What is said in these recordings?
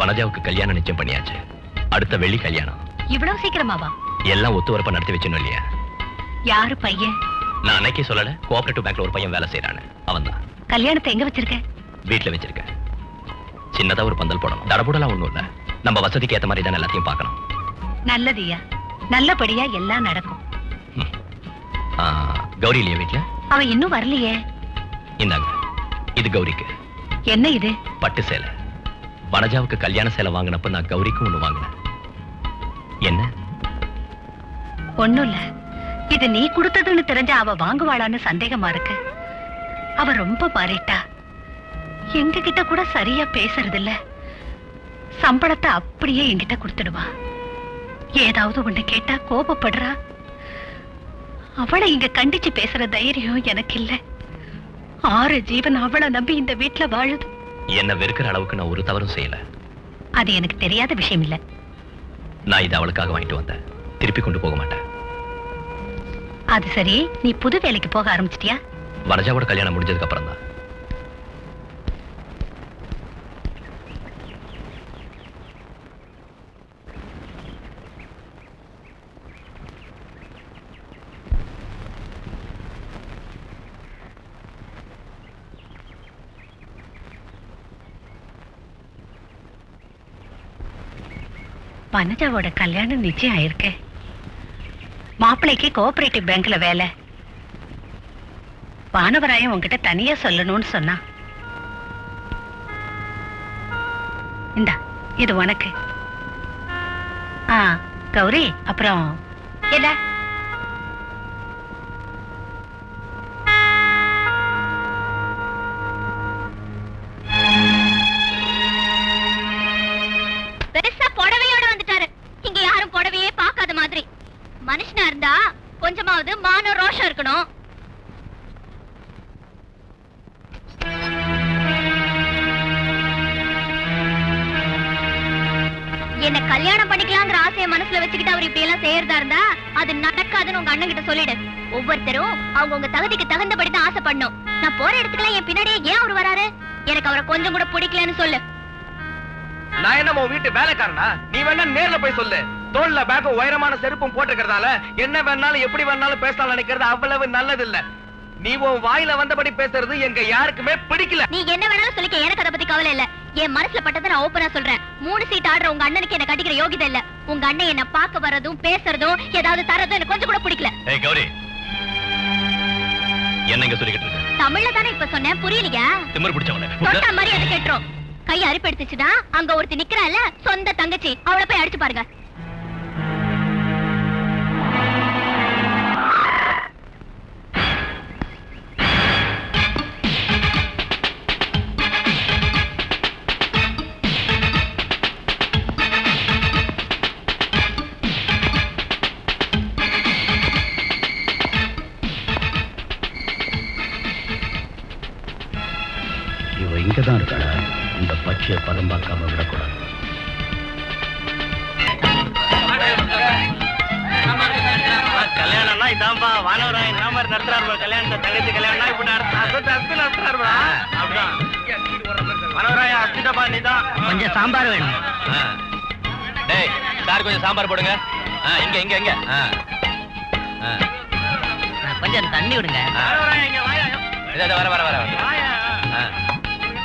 வனஜாவுக்கு கல்யாணம் நிச்சயம் பண்ணியாச்சு. அடுத்த வெள்ளி கல்யாணம். இவ்வளவு சீக்கிரமாவா? எல்லாம் ஒத்து வரப்ப நடத்தி வச்சணும் இல்லையா? யாரு பையன்? நான் அன்னைக்கே சொல்லல, கோஆபரேட்டிவ் பேங்க்ல ஒரு பையன் வேலை செய்யறானு. அவன் தான். கல்யாணத்தை எங்க வச்சிருக்க? வீட்டுல வச்சிருக்க. சின்னதா ஒரு பந்தல் போடணும். தடபுடலாம் ஒண்ணும் இல்ல. நம்ம வசதிக்கு ஏத்த மாதிரி தான் எல்லாத்தையும் பார்க்கணும். நல்லதுயா, நல்லபடியா எல்லாம் நடக்கும். கௌரி இல்லையா வீட்டுல? அவ இன்னும் வரலையே. இந்தாங்க, இது கௌரிக்கு. என்ன இது? பட்டு சேலை. வனஜாவுக்கு கல்யாண சேலை வாங்கினப்ப நான் கௌரிக்கும் ஒண்ணு வாங்கினேன். என்ன? ஒண்ணும் இல்ல. இது நீ கொடுத்ததுன்னு தெரிஞ்ச அவ வாங்குவாளான்னு சந்தேகமா இருக்கு. அவ ரொம்ப மாறிட்டா. எங்க கிட்ட கூட சரியா பேசுறது இல்ல. சம்பளத்தை அப்படியே என்கிட்ட கொடுத்துடுவா. ஏதாவது ஒண்ணு கேட்டா கோபப்படுறா. அவளை இங்க கண்டிச்சு பேசுற தைரியம் எனக்கு இல்ல. 6 ஜீவன் அவளை நம்பி இந்த வீட்டுல வாழுது. என்ன வெறுக்கிற அளவுக்கு நான் ஒரு தவறும் செய்யல. அது எனக்கு தெரியாத விஷயம் இல்ல. நான் இதை அவளுக்காக வாங்கிட்டு வந்தேன். திருப்பி கொண்டு போக மாட்டேன். அது சரி, நீ புது வேலைக்கு போக ஆரம்பிச்சிட்டியா? வனஜாவோட கல்யாணம் முடிஞ்சதுக்கு அப்புறம் தான். வனஜாவோட கல்யாணம் நிச்சயம் ஆயிருக்கு. மாப்பிள்ளைக்கு கோஆபரேட்டிவ் பேங்க்ல வேலை. வானவராயம் உங்ககிட்ட தனியா சொல்லணும்னு சொன்னா. இந்தா, இது உனக்கு. கௌரி, அப்புறம் என்ன? மனுஷனா இருந்தா கொஞ்சமாவது மானம் ரோஷம் இருக்கணும். என்ன கல்யாணம் பண்ணிக்கலாங்கிற ஆசையை மனசுல வச்சுக்கிட்டு அவர் இப்படி எல்லாம் செய்யறதா இருந்தா அது நடக்காதுன்னு உங்க அண்ணன் கிட்ட சொல்லிடு. ஒவ்வொருத்தரும் அவங்க உங்க தகுதிக்கு தகுந்தபடிதான் ஆசைப்படணும். நான் போற இடத்துக்குலாம் என் பின்னாடியே ஏன் அவர் வராரு? எனக்கு அவரை கொஞ்சம் கூட பிடிக்கலன்னு சொல்லு. நான் என்ன வீட்டு வேலைக்காரனா? நீ வேணா நேர்ல போய் சொல்லு. தோல்ல பேக்கும் உயரமான செருப்பும் போட்டுக்கிறதால என்ன வேணாலும் எப்படி வேணாலும் பேசலாம் நினைக்கிறது அவ்வளவு நல்லது இல்ல. நீ உன் வாயில வந்தபடி பேசுறது எங்க யாருக்குமே பிடிக்கல. நீ என்ன வேணாலும் சொல்லிக்க, எனக்கு அதை பத்தி கவலை இல்ல. என் மனசுல பட்டதை நான் ஓப்பனா சொல்றேன். 3 சீட் ஆடுற உங்க அண்ணனுக்கு என்ன கட்டிக்கிற யோகிதை இல்ல. உங்க அண்ணன் என்ன பார்க்க வரதும் பேசுறதும் ஏதாவது தரதும் எனக்கு கொஞ்சம் கூட பிடிக்கல. ஏய் கௌரி, என்னங்க சொல்லிக்கிட்டு இருக்க? தமிழ்ல தானே இப்ப சொன்னேன், புரியலையா? திமிரு பிடிச்சவனே. தொட்ட மாதிரி அதை கேட்டுரும். கை அரிப்பெடுத்துச்சுன்னா அங்க ஒருத்தி நிக்கிறாள், சொந்த தங்கச்சி, அவளை போய் அடிச்சு பாருங்க. இங்கதான் இருக்கா? இந்த பச்சையை பதம் பார்க்காம விடக்கூடாது. கல்யாணம்னா இதான்பா வானவராயன் நாம நடத்துறாரு. கல்யாணத்தை தங்கச்சி கல்யாணம் இப்படி நடத்துறாரு. வானவராயா அஸ்திடப்பா நீதான். கொஞ்சம் சாம்பார் வேணும். டேய் சார், கொஞ்சம் சாம்பார் போடுங்க. இங்க இங்க இங்க. கொஞ்சம் தண்ணி விடுங்க. வர வர வர.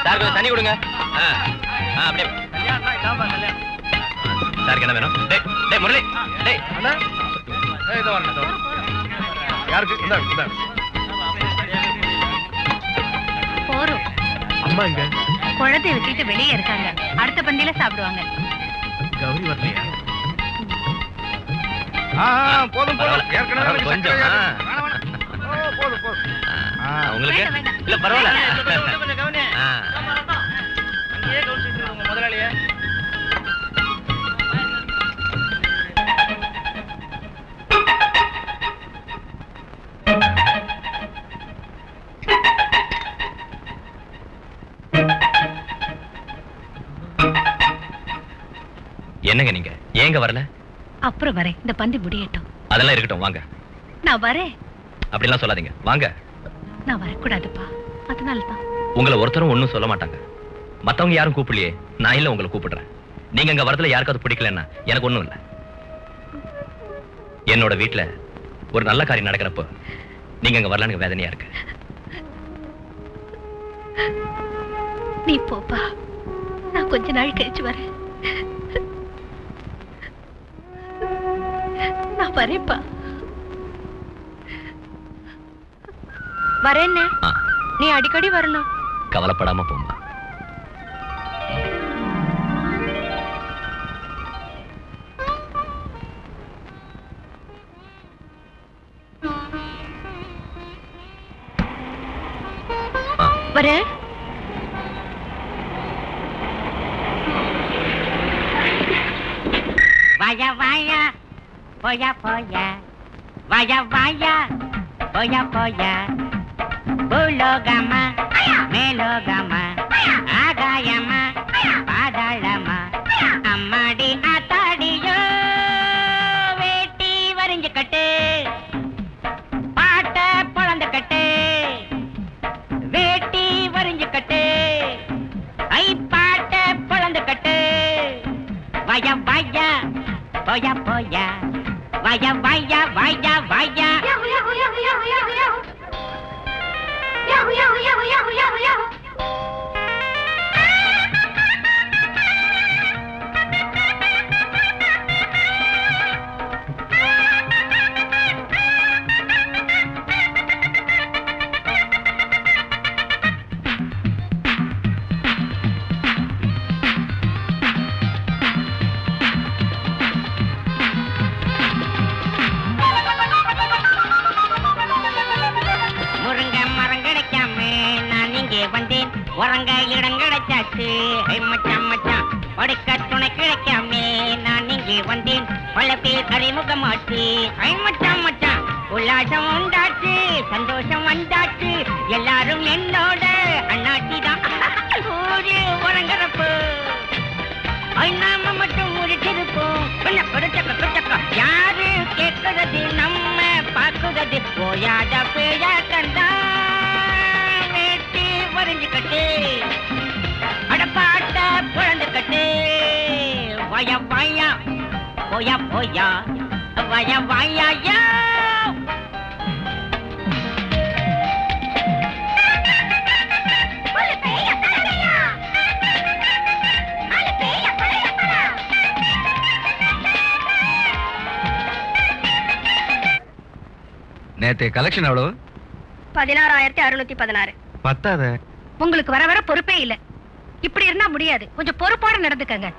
சார் கொஞ்சம் தண்ணி கொடுங்க. அப்படியே. சாருக்கு என்ன வேணும்? டேய் டேய் முரளி, டேய் அண்ணா இதோ வரணும். யாருக்கு? இந்த போறோம். அம்மா எங்க? குழந்தைய வச்சுட்டு வெளியே இருக்காங்க. அடுத்த பந்தியில சாப்பிடுவாங்க. கௌரி வரலையா? போதும் போதும். ஏற்கனவே கொஞ்சம் போதும் போதும். உங்களுக்கு இல்ல பரவாயில்ல. முதலாளியா என்னங்க நீங்க ஏங்க வரல? அப்புறம் வரேன், இந்த பந்தி முடியட்டும். அதெல்லாம் இருக்கட்டும், வாங்க. நான் வரேன். அப்படிலாம் சொல்லாதீங்க, வாங்க. நான் வரக்கூடாதுப்பா, அதனால தான். உங்களை ஒருத்தரும் ஒன்னும் சொல்ல மாட்டாங்க. மத்தவங்க யாரும் கூப்பிடலையே, நான் இல்ல உங்களை கூப்பிடுறேன். நீங்க அங்க வரதுல யாருக்காவது பிடிக்கலன்னா எனக்கு ஒண்ணும் இல்ல. என்னோட வீட்டுல ஒரு நல்ல காரியம் நடக்கிறப்போ நீங்க அங்க வரல, எனக்கு வேதனையா இருக்கு. நீ போப்பா, நான் கொஞ்ச நாள் கழிச்சு வரேன். நான் வரேன்ப்பா. வரேன்னு ஆ, நீ அடிக்கடி வரணும். கவலைப்படாம போமா. வரேன். Vaya, vaya, polla, polla. Vaya, vaya, polla, polla. Bulogama, melogama, agayama, padalama. அம்மாடி ஆத்தாடியோ வேட்டி வரைஞ்சு கட்டு, பாட்ட பொழந்து கட்டு, வேட்டி வரைஞ்சு கட்டு, ஐ பாட்ட பொழந்து கட்டு. Vaya, vaya, polla, polla. Vaya, vaya, vaya, vaya. முருங்க மரம் கிடைக்காம நான் இங்கே வந்தேன், உறங்க இடம் கிடைச்சாச்சு. ஐ மச்சான் மச்சான், படுக்க துணை கிடைக்காம நான் இங்கே வந்தேன், பல பேர் அறிமுகமாச்சு. ஐ மச்சான் மச்சான், உல்லாசம் உண்டாச்சு, சந்தோஷம் வந்தாச்சு, எல்லாரும் என்னோட அண்ணாச்சி தான். ஊரு உறங்குறப்போ ஐ நாம மட்டும் முடிச்சிருப்போம். யாரு கேட்கறது நம்ம பார்க்குறது, போயாத பேய கண்டா வேட்டி வரைஞ்சு கட்டு, அடப்பாட்ட புழந்து கட்டு. வய வாயா போயா போயா, வய வாயா யா. நேத்து கலெக்ஷன் எவ்வளவு? 16,616. பத்தாத. உங்களுக்கு வர வர பொறுப்பே இல்ல. இப்படி இருந்தா முடியாது, கொஞ்சம் பொறுப்போட நடந்துக்கங்க.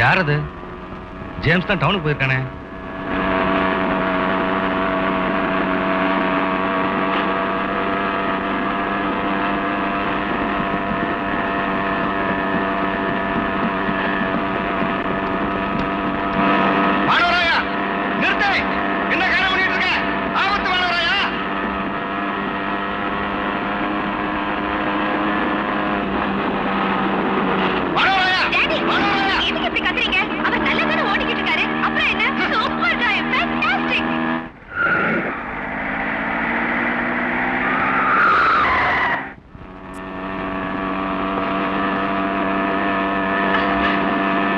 யார் அது? ஜேம்ஸ் தான் டவுனுக்கு போயிருக்கானே. எதுக்கு இப்படி கத்துறீங்க? அவர் நல்லதானே ஓடிக்கிட்டு இருக்காரு. அப்புறம் என்ன? Super guy, fantastic.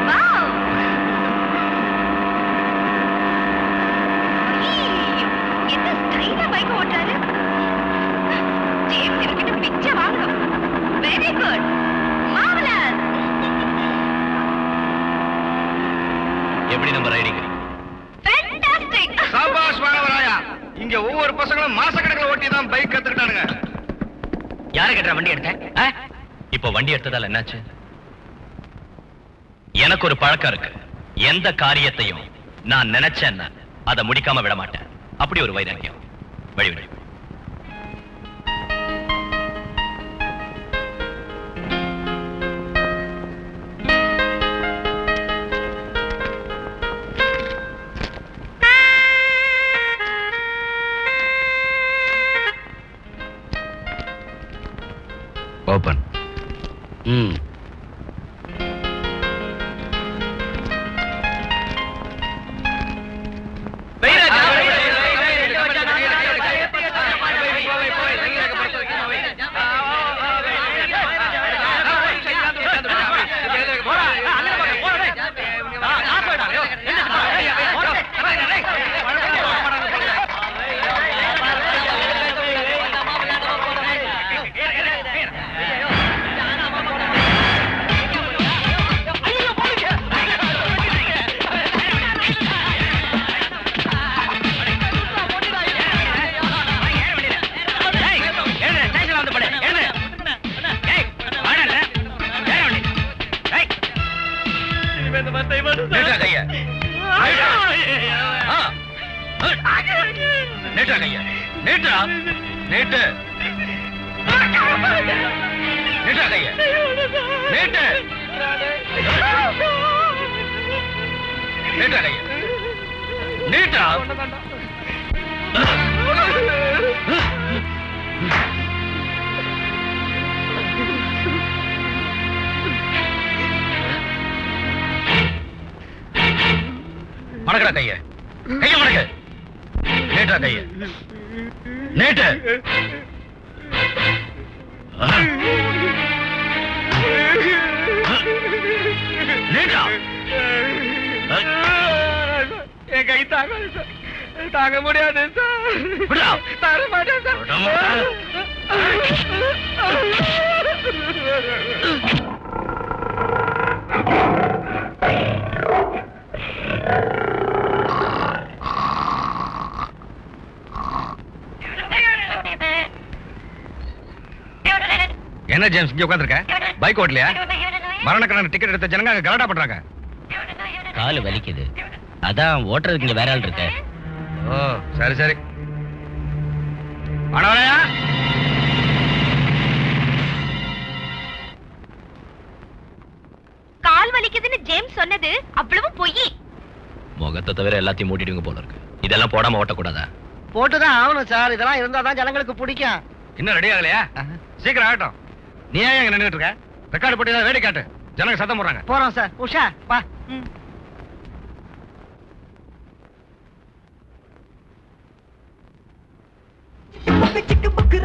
Wow. ஐயோ, என்ன ஸ்டைலா பைக் ஓட்டுறாரு. ஜேம்ஸ் இவர்கிட்ட பிச்சை வாங்கணும். Very good, marvellous. எப்படி நம்ம ரைடிங்? Fantastic. சாபாஷ் வானவராயா. இங்க ஒவ்வொரு பசங்களும் மாசக்கணக்கில் ஓட்டி தான் பைக் கத்துக்கிட்டானுங்க. யாரு கேட்டா வண்டி எடுத்த? இப்போ வண்டி எடுத்ததால என்னாச்சு? எனக்கு ஒரு பழக்கம் இருக்கு. எந்த காரியத்தையும் நான் நினைச்சேன்னா அதை முடிக்காம விட மாட்டேன். அப்படி ஒரு வைராக்கியம். வழி வழி. ஓபன். ம் நீட்டா கைய நீட்டா. ஆ. நீட்டா கைய நீட்டா. நீட்டு. நீட்டா கைய நீட்டு. நீட்டா கைய நீட்டா. மடக்கடா கைய கைய மடக்கு. நீட்டா கைய நீட்டு. நீட்டா. என் கை தாங்க தாங்க முடியாது சார். விடா. தர மாட்டேன் சார். விட மாட்டேன். என்ன ஜேம்ஸ் இங்க உட்கார்ந்திருக்க? பைக் ஓட்டலையா? மரணக்கணக்கான டிக்கெட் எடுத்த ஜனங்க அங்க கலாட்டா பண்றாங்க. காலு வலிக்குது, அதான் ஓட்டுறதுக்கு இங்க வேற ஆள் இருக்க. ஓ சரி சரி. ஆனவரையா கால் வலிக்குதுன்னு ஜேம்ஸ் சொன்னது அவ்வளவு பொய். முகத்தை தவிர எல்லாத்தையும் மூட்டிடுங்க போல இருக்கு. இதெல்லாம் போடாம ஓட்டக்கூடாதா? போட்டுதான் ஆகணும் சார். இதெல்லாம் இருந்தாதான் ஜனங்களுக்கு பிடிக்கும். இன்னும் ரெடி ஆகலையா? சீக்கிரம் ஆகட்டும். நீ ஏன் இங்க நின்னுட்டு இருக்க? ரெக்கார்டு போட்டு ஏதாவது வேடி காட்டு. ஜனங்க சத்தம் போடுறாங்க. போறோம் சார். உஷா வா. Chicken bucket,